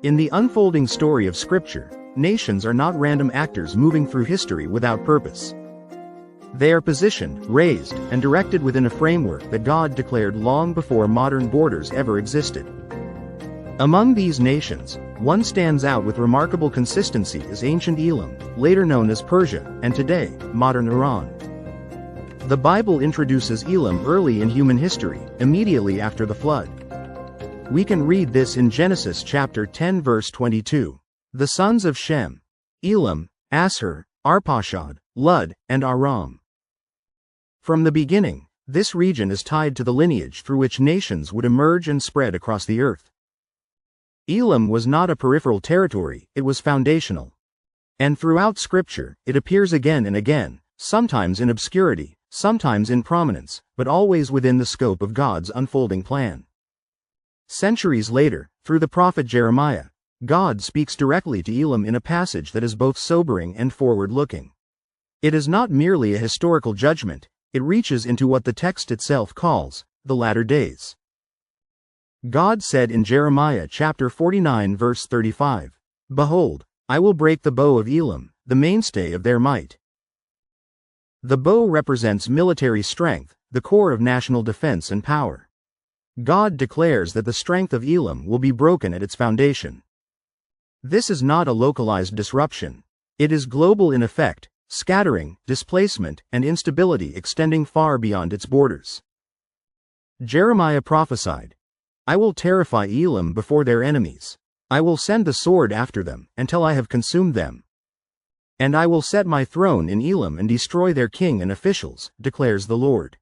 In the unfolding story of Scripture, nations are not random actors moving through history without purpose. They are positioned, raised, and directed within a framework that God declared long before modern borders ever existed. Among these nations, one stands out with remarkable consistency as ancient Elam, later known as Persia, and today, modern Iran. The Bible introduces Elam early in human history, immediately after the flood. We can read this in Genesis chapter 10 verse 22. The sons of Shem: Elam, Asshur, Arpachshad, Lud, and Aram. From the beginning, this region is tied to the lineage through which nations would emerge and spread across the earth. Elam was not a peripheral territory, it was foundational. And throughout Scripture, it appears again and again, sometimes in obscurity, sometimes in prominence, but always within the scope of God's unfolding plan. Centuries later, through the prophet Jeremiah, God speaks directly to Elam in a passage that is both sobering and forward-looking. It is not merely a historical judgment, it reaches into what the text itself calls the latter days. God said in Jeremiah chapter 49 verse 35, "Behold, I will break the bow of Elam, the mainstay of their might." The bow represents military strength, the core of national defense and power. God declares that the strength of Elam will be broken at its foundation. This is not a localized disruption. It is global in effect, scattering, displacement, and instability extending far beyond its borders. Jeremiah prophesied, "I will terrify Elam before their enemies. I will send the sword after them, until I have consumed them. And I will set my throne in Elam and destroy their king and officials," declares the Lord.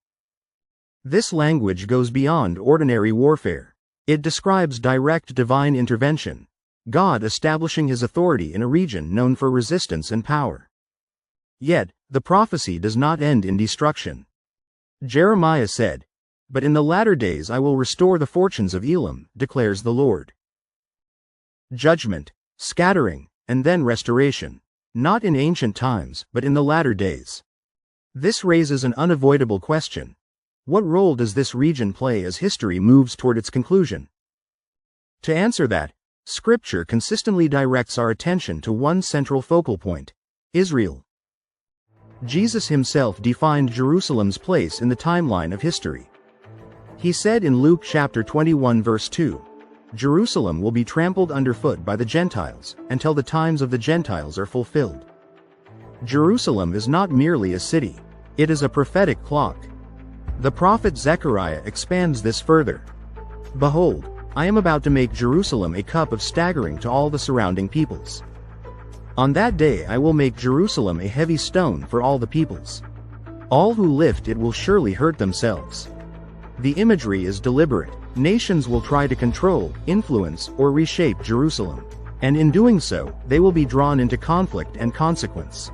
This language goes beyond ordinary warfare. It describes direct divine intervention, God establishing his authority in a region known for resistance and power. Yet, the prophecy does not end in destruction. Jeremiah said, "But in the latter days I will restore the fortunes of Elam," declares the Lord. Judgment, scattering, and then restoration. Not in ancient times, but in the latter days. This raises an unavoidable question. What role does this region play as history moves toward its conclusion? To answer that, Scripture consistently directs our attention to one central focal point: Israel. Jesus himself defined Jerusalem's place in the timeline of history. He said in Luke chapter 21 verse 2, "Jerusalem will be trampled underfoot by the Gentiles, until the times of the Gentiles are fulfilled." Jerusalem is not merely a city, it is a prophetic clock. The prophet Zechariah expands this further. "Behold, I am about to make Jerusalem a cup of staggering to all the surrounding peoples. On that day I will make Jerusalem a heavy stone for all the peoples. All who lift it will surely hurt themselves." The imagery is deliberate. Nations will try to control, influence, or reshape Jerusalem. And in doing so, they will be drawn into conflict and consequence.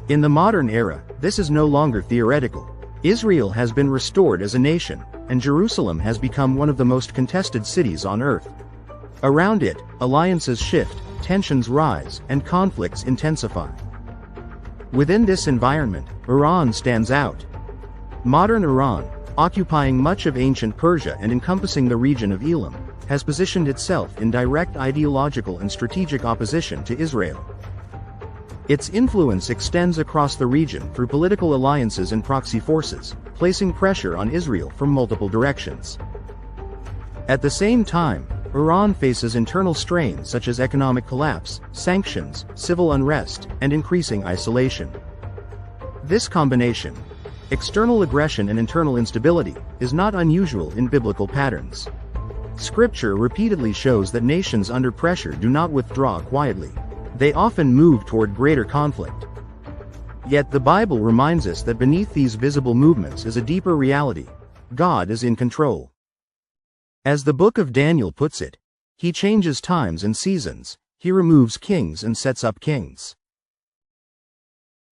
In the modern era, this is no longer theoretical. Israel has been restored as a nation, and Jerusalem has become one of the most contested cities on earth. Around it, alliances shift, tensions rise, and conflicts intensify. Within this environment, Iran stands out. Modern Iran, occupying much of ancient Persia and encompassing the region of Elam, has positioned itself in direct ideological and strategic opposition to Israel. Its influence extends across the region through political alliances and proxy forces, placing pressure on Israel from multiple directions. At the same time, Iran faces internal strains such as economic collapse, sanctions, civil unrest, and increasing isolation. This combination, external aggression and internal instability, is not unusual in biblical patterns. Scripture repeatedly shows that nations under pressure do not withdraw quietly. They often move toward greater conflict. Yet the Bible reminds us that beneath these visible movements is a deeper reality: God is in control. As the book of Daniel puts it, He changes times and seasons, He removes kings and sets up kings.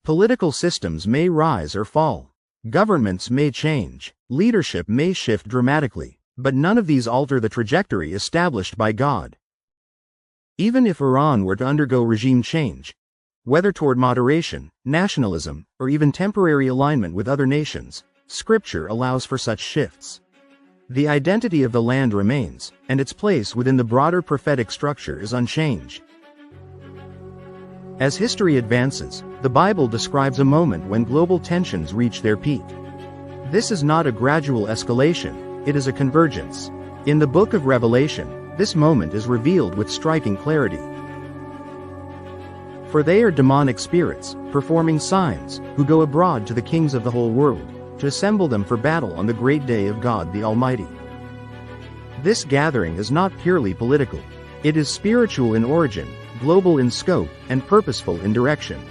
Political systems may rise or fall. Governments may change. Leadership may shift dramatically, but none of these alter the trajectory established by God. Even if Iran were to undergo regime change, whether toward moderation, nationalism, or even temporary alignment with other nations, Scripture allows for such shifts. The identity of the land remains, and its place within the broader prophetic structure is unchanged. As history advances, the Bible describes a moment when global tensions reach their peak. This is not a gradual escalation, it is a convergence. In the book of Revelation, this moment is revealed with striking clarity. For they are demonic spirits, performing signs, who go abroad to the kings of the whole world, to assemble them for battle on the great day of God the Almighty. This gathering is not purely political. It is spiritual in origin, global in scope, and purposeful in direction.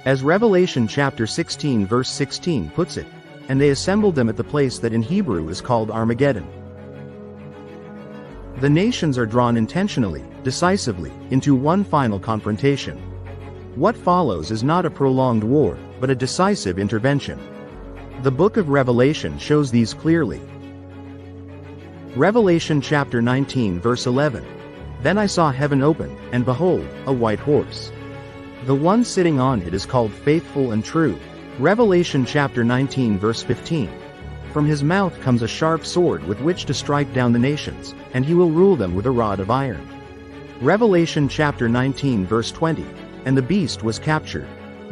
As Revelation chapter 16 verse 16 puts it, and they assembled them at the place that in Hebrew is called Armageddon. The nations are drawn intentionally, decisively, into one final confrontation. What follows is not a prolonged war, but a decisive intervention. The book of Revelation shows these clearly. Revelation chapter 19 verse 11. Then I saw heaven open, and behold, a white horse. The one sitting on it is called Faithful and True. Revelation chapter 19 verse 15. From his mouth comes a sharp sword with which to strike down the nations, and he will rule them with a rod of iron. Revelation chapter 19 verse 20. And the beast was captured.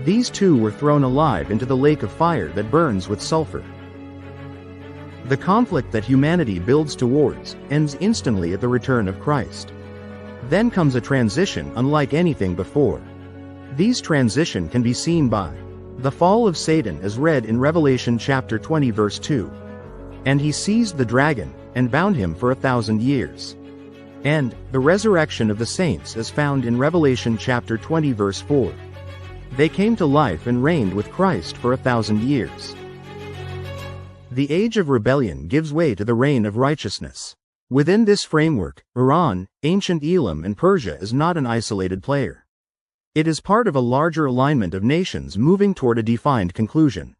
These two were thrown alive into the lake of fire that burns with sulfur. The conflict that humanity builds towards ends instantly at the return of Christ. Then comes a transition unlike anything before. These transition can be seen by the fall of Satan as read in Revelation chapter 20 verse 2. And he seized the dragon, and bound him for 1,000 years. And the resurrection of the saints as found in Revelation chapter 20 verse 4. They came to life and reigned with Christ for 1,000 years. The age of rebellion gives way to the reign of righteousness. Within this framework, Iran, ancient Elam and Persia is not an isolated player. It is part of a larger alignment of nations moving toward a defined conclusion.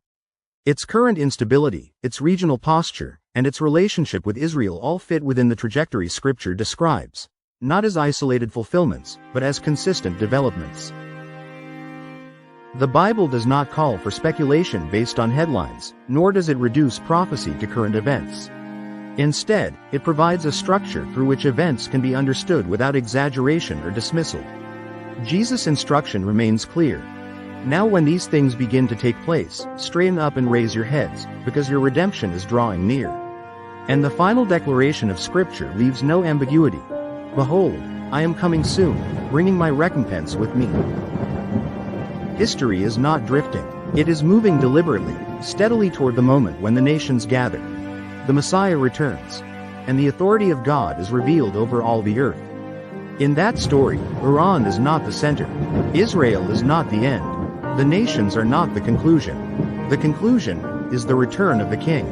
Its current instability, its regional posture, and its relationship with Israel all fit within the trajectory Scripture describes, not as isolated fulfillments, but as consistent developments. The Bible does not call for speculation based on headlines, nor does it reduce prophecy to current events. Instead, it provides a structure through which events can be understood without exaggeration or dismissal. Jesus' instruction remains clear. Now when these things begin to take place, straighten up and raise your heads, because your redemption is drawing near. And the final declaration of Scripture leaves no ambiguity. Behold, I am coming soon, bringing my recompense with me. History is not drifting. It is moving deliberately, steadily toward the moment when the nations gather. The Messiah returns, and the authority of God is revealed over all the earth. In that story, Iran is not the center. Israel is not the end. The nations are not the conclusion. The conclusion is the return of the King.